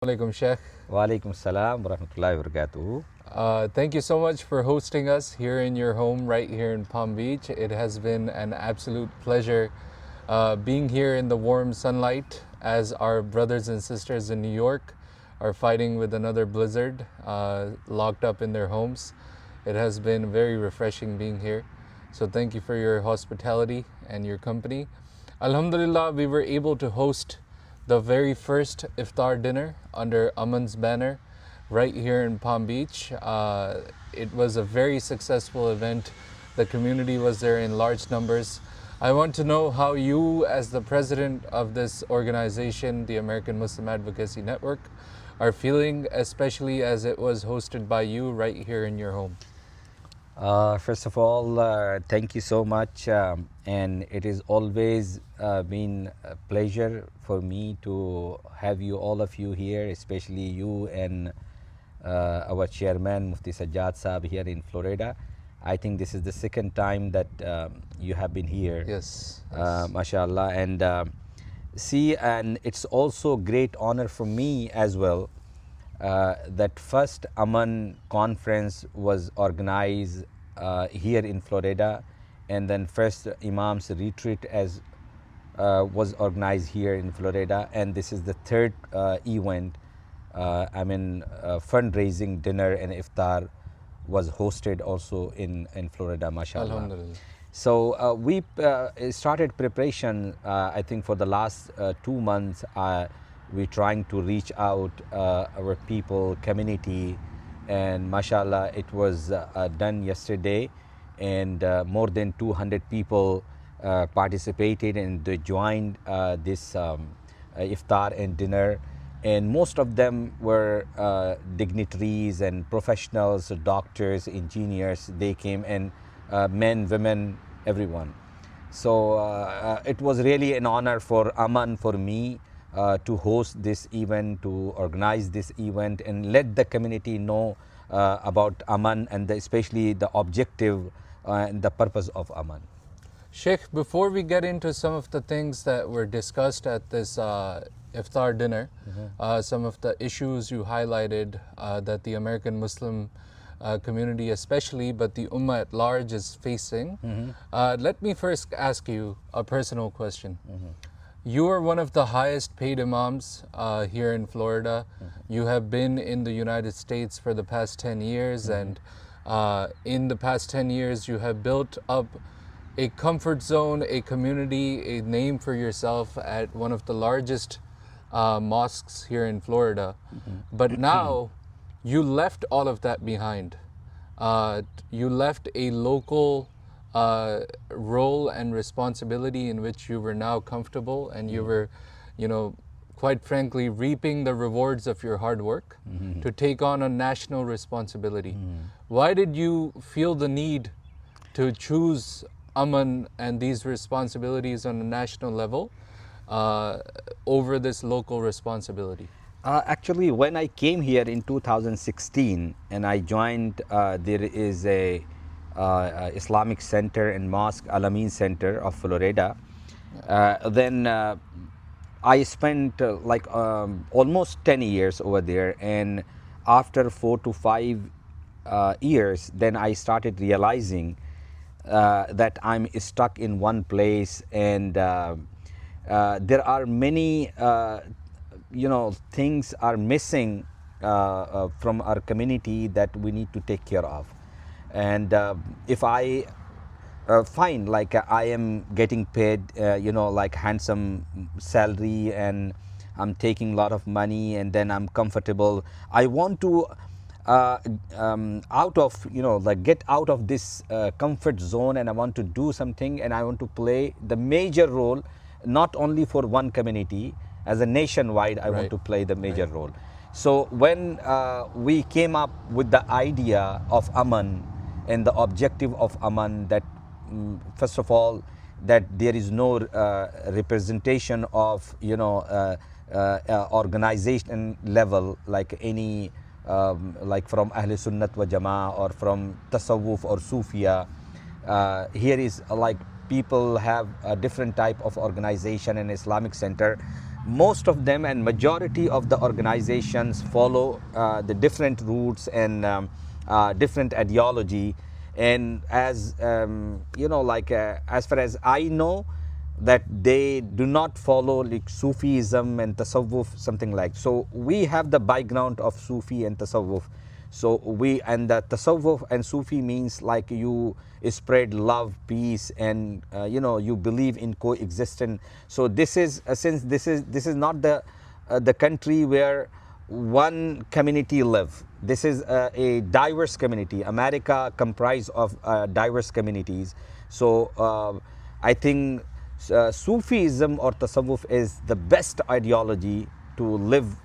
Alaikum Sheikh. Walaikum salam wa rahmatullahi wa barakatuh. Thank you so much for hosting us here in your home right here in Palm Beach. It has been an absolute pleasure being here in the warm sunlight as our brothers and sisters in New York are fighting with another blizzard locked up in their homes. It has been very refreshing being here. So thank you for your hospitality and your company. Alhamdulillah, we were able to host the very first iftar dinner under AMAN's banner right here in Palm Beach. It was a very successful event. The community was there in large numbers. I want to know how you, as the president of this organization, the American Muslim Advocacy Network, are feeling, especially as it was hosted by you right here in your home. First of all, thank you so much, and it is always been a pleasure for me to have you, all of you here, especially you and our chairman, Mufti Sajjad Saab here in Florida. I think this is the second time that you have been here. Yes. MashaAllah. And and it's also great honor for me as well that first AMAN conference was organized here in Florida, and then first Imam's retreat as was organized here in Florida, and this is the third event. Fundraising dinner and iftar was hosted also in Florida, mashallah. Alhamdulillah. So we started preparation, I think for the last 2 months. We're trying to reach out our people, community, and mashallah, it was done yesterday, and more than 200 people participated and they joined this iftar and dinner, and most of them were dignitaries and professionals, doctors, engineers. They came, and men, women, everyone. So it was really an honor for AMAN, for me, to host this event, to organize this event, and let the community know about AMAN and especially the objective and the purpose of AMAN. Sheikh, before we get into some of the things that were discussed at this iftar dinner, some of the issues you highlighted that the American Muslim community especially, but the Ummah at large is facing, let me first ask you a personal question. You are one of the highest paid imams here in Florida. You have been in the United States for the past 10 years, and in the past 10 years you have built up a comfort zone, a community, a name for yourself at one of the largest mosques here in Florida. But now you left all of that behind. You left a local role and responsibility in which you were now comfortable, and you were, quite frankly, reaping the rewards of your hard work to take on a national responsibility. Why did you feel the need to choose AMAN and these responsibilities on a national level over this local responsibility? Actually, when I came here in 2016 and I joined, there is a Islamic Center and Mosque, AMAN Center of Florida. Then I spent almost 10 years over there, and after 4 to 5 years, then I started realizing that I'm stuck in one place, and there are many things are missing from our community that we need to take care of. And if I find like I am getting paid like handsome salary, and I'm taking a lot of money, and then I'm comfortable, I want to get out of this comfort zone, and I want to do something, and I want to play the major role, not only for one community, as a nationwide. I want to play the major role. So when we came up with the idea of AMAN and the objective of AMAN, that first of all, that there is no representation of organization level, like any like from Ahl Sunnat wa Jama'ah or from Tasawwuf or Sufia. Here is like people have a different type of organization and Islamic center. most of them and majority of the organizations follow the different routes and different ideology. And as as far as I know, that they do not follow like Sufism and Tasawwuf, something like. So we have the background of Sufi and Tasawwuf. So we, and the Tasawwuf and Sufi means like you spread love, peace, and you believe in coexistence. So this is since this is not the country where one community live. This is a diverse community. America comprised of diverse communities. So I think Sufism or Tasawwuf is the best ideology to live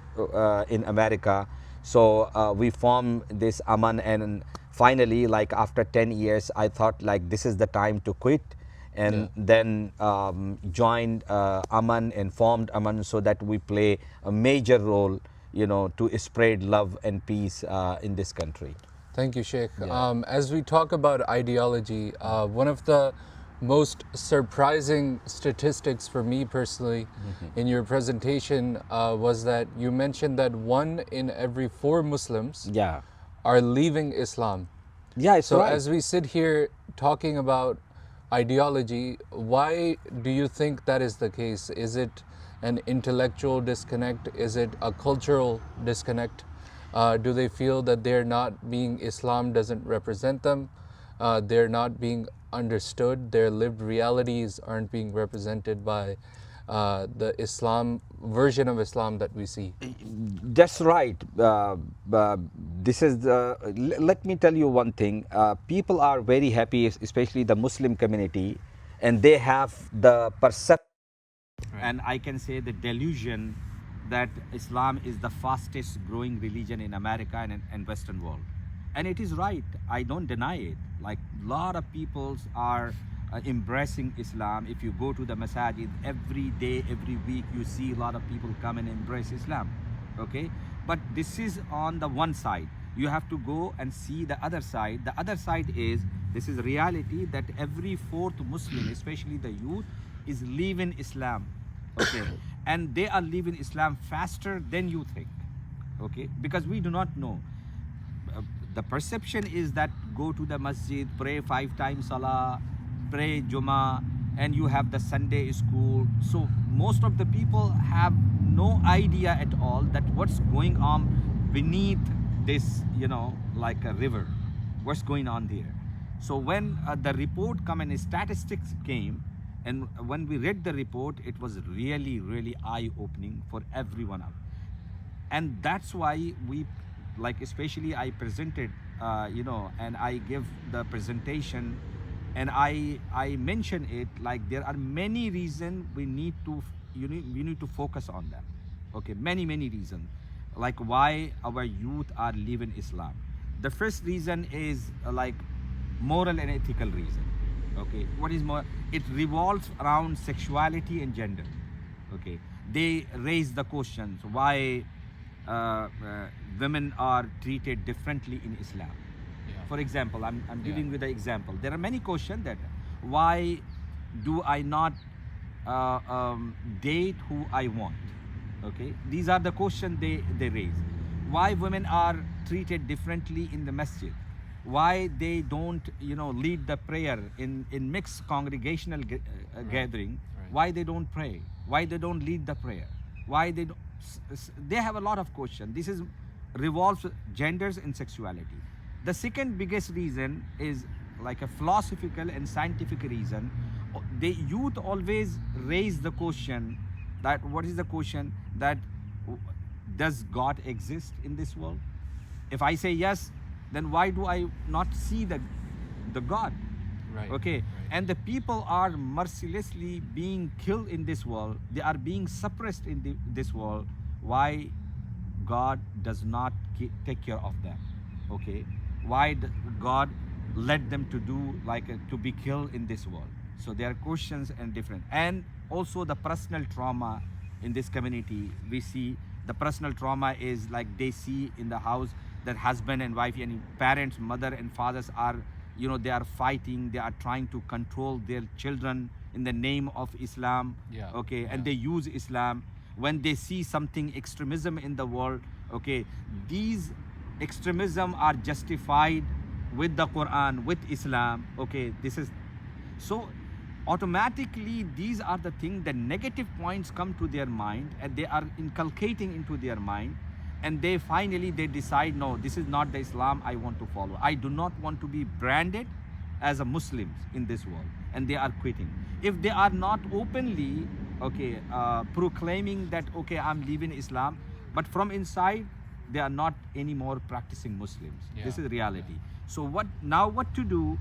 in America. So we formed this AMAN, and finally, like after 10 years, I thought like this is the time to quit, and then joined AMAN and formed AMAN so that we play a major role, to spread love and peace in this country. Thank you, Sheikh. Yeah. As we talk about ideology, one of the most surprising statistics for me personally in your presentation was that you mentioned that 1 in every 4 Muslims Yeah. are leaving Islam. Yeah, it's So right. as we sit here talking about ideology, why do you think that is the case? Is it an intellectual disconnect? Is it a cultural disconnect? Do they feel that Islam doesn't represent them? They're not being understood. Their lived realities aren't being represented by the version of Islam that we see. That's right. This is the. Let me tell you one thing. People are very happy, especially the Muslim community, and they have the perception, and I can say the delusion, that Islam is the fastest growing religion in America and Western world. And it is right. I don't deny it. Like a lot of peoples are embracing Islam. If you go to the masajid every day, every week, you see a lot of people come and embrace Islam. Okay, but this is on the one side. You have to go and see the other side. The other side is, this is reality, that every 4th Muslim, especially the youth, is leaving Islam. Okay, and they are leaving Islam faster than you think. Okay, because we do not know. The perception is that go to the masjid, pray 5 times salah, pray Jummah, and you have the Sunday school. So most of the people have no idea at all that what's going on beneath this, like a river. What's going on there? So when the report come and statistics came, and when we read the report, it was really, really eye-opening for everyone else. And that's why we, like, especially I presented, and I give the presentation, and I mention it, like there are many reasons we need to focus on them. Okay, many reasons, like why our youth are leaving Islam. The first reason is like moral and ethical reason. Okay, what is more? It revolves around sexuality and gender. Okay, they raise the questions why women are treated differently in Islam. For example, I'm giving you the example. There are many questions that why do I not date who I want? Okay, these are the questions they raise. Why women are treated differently in the masjid? Why they don't lead the prayer in mixed congregational gathering? Right. Why they don't pray? Why they don't lead the prayer? Why they don't, they have a lot of questions. This is revolves genders and sexuality. The second biggest reason is like a philosophical and scientific reason. The youth always raise the question that what is the question that does God exist in this world? If I say yes, then why do I not see the God? Right. Okay. Right. And the people are mercilessly being killed in this world. They are being suppressed in this world. Why God does not take care of them? Okay. Why God let them to do to be killed in this world? So there are questions and different. And also the personal trauma in this community. We see the personal trauma is like they see in the house that husband and wife and parents, mother and fathers are, they are fighting, they are trying to control their children in the name of Islam. Yeah. Okay. Yeah. And they use Islam. when they see something extremism in the world, okay, these extremism are justified with the Quran, with Islam, okay, this is, so automatically these are the things, the negative points come to their mind and they are inculcating into their mind, and they finally they decide, no, this is not the Islam I want to follow. I do not want to be branded as a Muslims in this world, and they are quitting. If they are not openly, okay, proclaiming that, okay, I'm leaving Islam, but from inside they are not anymore practicing Muslims. This is reality. So what now, what to do?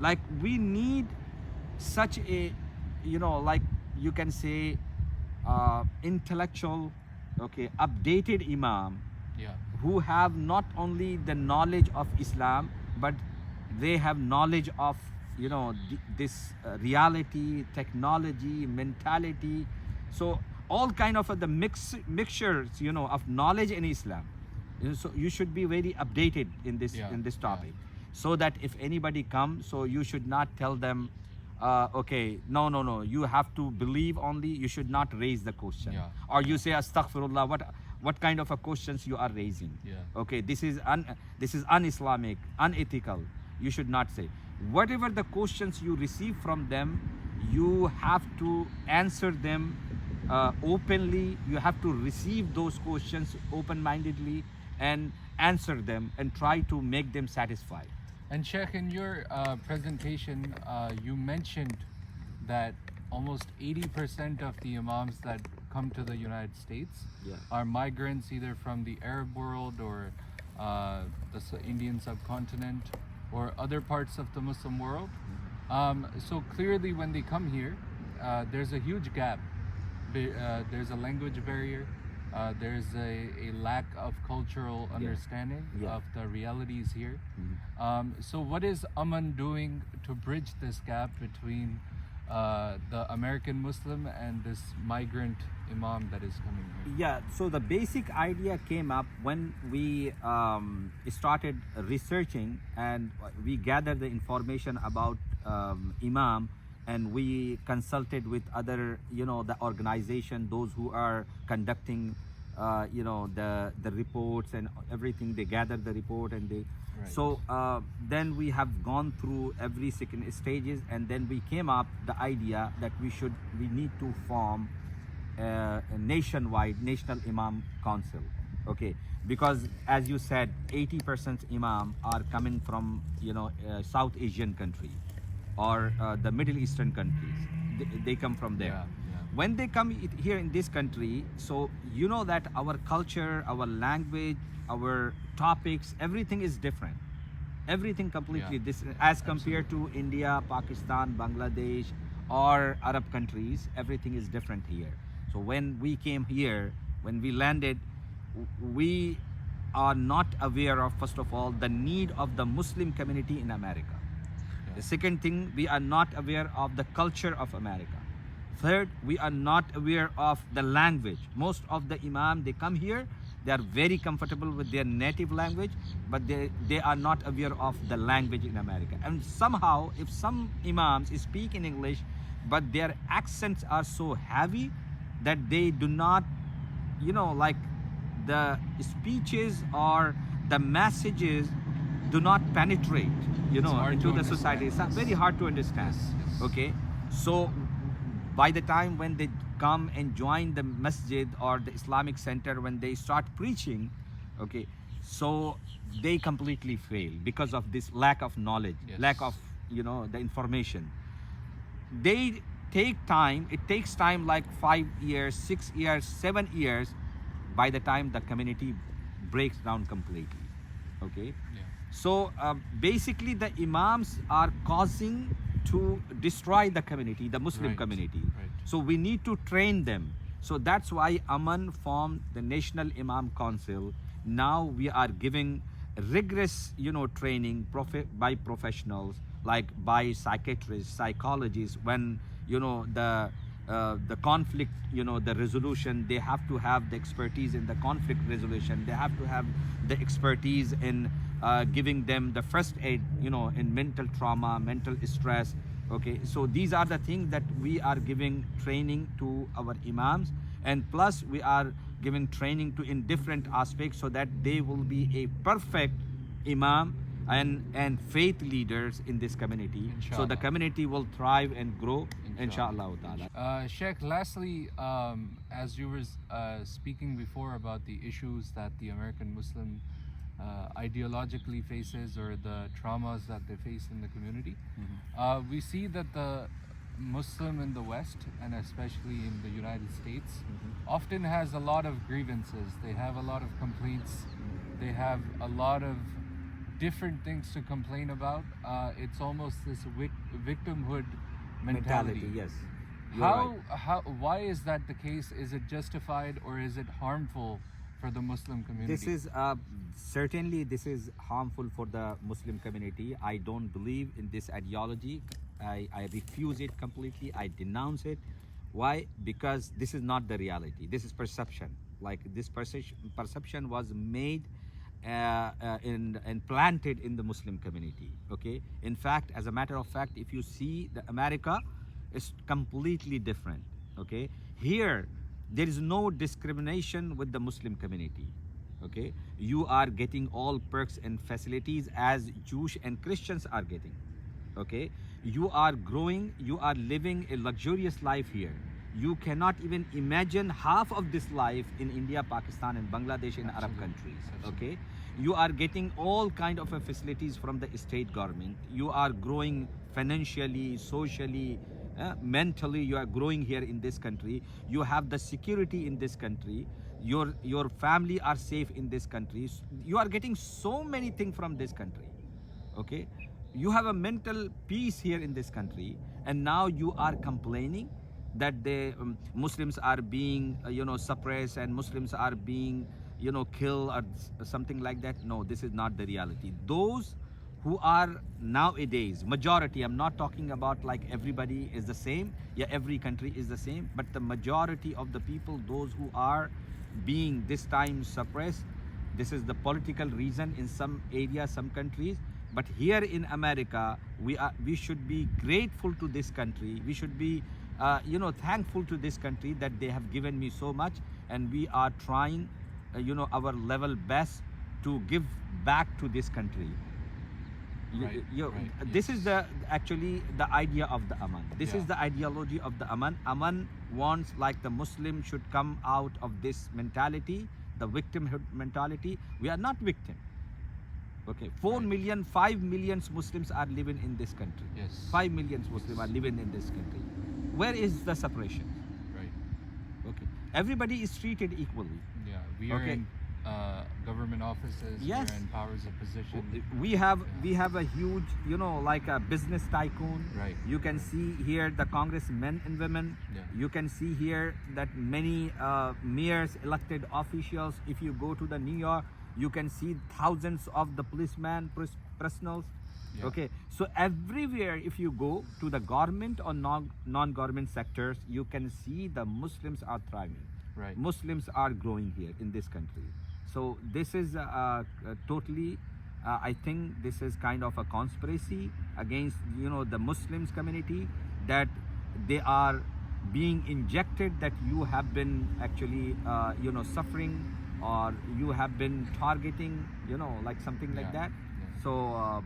Like, we need such a, you know, like you can say intellectual, okay, updated imam, who have not only the knowledge of Islam, but they have knowledge of, you know, this reality, technology, mentality. So all kind of the mixtures, you know, of knowledge in Islam. So you should be very updated in this topic, so that if anybody comes, so you should not tell them, okay, no, you have to believe only, you should not raise the question. Or you say, astaghfirullah, what kind of a questions you are raising? Okay, this is un-Islamic, unethical. You should not say. Whatever the questions you receive from them, you have to answer them openly. You have to receive those questions open-mindedly and answer them and try to make them satisfied. And Sheikh, in your presentation, you mentioned that almost 80% of the imams that come to the United States are migrants, either from the Arab world or the Indian subcontinent or other parts of the Muslim world. So clearly when they come here, there's a huge gap. There's a language barrier. There's a lack of cultural understanding of the realities here. So what is AMAN doing to bridge this gap between the American Muslim and this migrant imam that is coming here? Yeah, so the basic idea came up when we started researching, and we gathered the information about imam, and we consulted with other, you know, the organization, those who are conducting, you know, the reports and everything. They gathered the report, and they, so then we have gone through every second stages, and then we came up the idea that we need to form a nationwide National Imam Council, okay, because as you said, 80% imam are coming from, you know, South Asian country or the Middle Eastern countries. They come from there. When they come here in this country, so you know that our culture, our language, our topics, everything is different. Everything completely different as compared to India, Pakistan, Bangladesh, or Arab countries. Everything is different here. So when we came here, when we landed, we are not aware of, first of all, the need of the Muslim community in America. The second thing, we are not aware of the culture of America. Third, we are not aware of the language. Most of the imam, they come here, they are very comfortable with their native language, but they are not aware of the language in America. And somehow, if some imams speak in English, but their accents are so heavy that they do not, you know, like the speeches or the messages do not penetrate, you know, into the society. It's very hard to understand. Okay, so by the time when they come and join the masjid or the Islamic center, when they start preaching, okay, so they completely fail because of this lack of knowledge, lack of, you know, the information. They take time. It takes time, like 5 years, 6 years, 7 years, by the time the community breaks down completely. Okay. So basically the imams are causing to destroy the community, the Muslim community. So we need to train them. So that's why AMAN formed the National Imam Council. Now we are giving rigorous, you know, training by professionals, like by psychiatrists, psychologists. When, you know, the conflict, you know, the resolution, they have to have the expertise in the conflict resolution. They have to have the expertise in giving them the first aid, you know, in mental trauma, mental stress. Okay, so these are the things that we are giving training to our imams. And plus we are giving training to in different aspects so that they will be a perfect imam and faith leaders in this community. So the Inshallah. community will thrive and grow, inshallah ta'ala. Sheikh, lastly, as you were speaking before about the issues that the American Muslim ideologically faces, or the traumas that they face in the community, we see that the Muslim in the West, and especially in the United States, often has a lot of grievances. They have a lot of complaints. They have a lot of different things to complain about. It's almost this victimhood mentality. Yes. You're right. Why is that the case? Is it justified, or is it harmful for the Muslim community? This is certainly this is harmful for the Muslim community. I don't believe in this ideology. I refuse it completely. I denounce it. Why? Because this is not the reality. This is perception. Like this perception was made and planted in the Muslim community. Okay. In fact, as a matter of fact, if you see the America is completely different. Okay. Here, there is no discrimination with the Muslim community. Okay. You are getting all perks and facilities as Jewish and Christians are getting. Okay. You are growing. You are living a luxurious life here. You cannot even imagine half of this life in India, Pakistan, and Bangladesh, and Arab countries. Okay, you are getting all kind of facilities from the state government. You are growing financially, socially, mentally. You are growing here in this country. You have the security in this country. Your family are safe in this country. You are getting so many things from this country. Okay, you have a mental peace here in this country, and now you are complaining that the Muslims are being suppressed, and Muslims are being killed or something like that. No, this is not the reality. Those who are nowadays majority, I'm not talking about like everybody is the same, yeah, every country is the same, but the majority of the people, those who are being this time suppressed, this is the political reason in some areas, some countries. But here in America, we should be grateful to this country. We should be thankful to this country that they have given me so much, and we are trying our level best to give back to this country. Right, right, This is actually the idea of the AMAN. This is the ideology of the AMAN. AMAN wants like the Muslim should come out of this mentality, the victimhood mentality. We are not victim. Okay, 4 million, 5 million Muslims are living in this country. Yes. 5 million Muslims are living in this country. Where is the separation? Right. Okay, everybody is treated equally. Yeah, we are in government offices. Yes. We're in powers of position. We have a huge, like a business tycoon. Right. You can see here the congressmen and women. Yeah. You can see here that many mayors, elected officials. If you go to the New York, you can see thousands of the policemen, personals. Yeah. Okay, so everywhere if you go to the government or non-government sectors, you can see the Muslims are thriving. Right. Muslims are growing here in this country. So this is totally, I think this is kind of a conspiracy against the Muslims community, that they are being injected that you have been actually suffering, or you have been targeting, like something like that. Yeah. So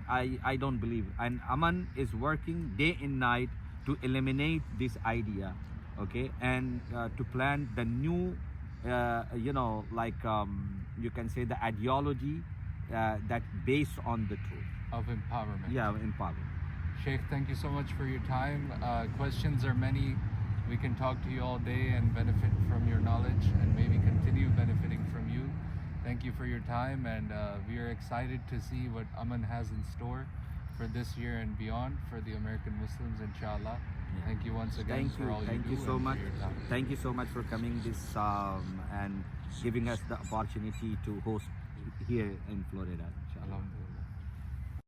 I don't believe. And AMAN is working day and night to eliminate this idea, okay, and to plan the new, you can say the ideology that based on the truth. Of empowerment. Yeah, empowerment. Sheikh, thank you so much for your time. Questions are many. We can talk to you all day and benefit from your knowledge, and maybe continue benefiting from you. Thank you for your time, and we are excited to see what AMAN has in store for this year and beyond for the American Muslims, inshallah. Yeah. Thank you once again for all you do. Thank you so and for much. your time. Thank you so much for coming this and giving us the opportunity to host here in Florida. Inshallah. Alhamdulillah.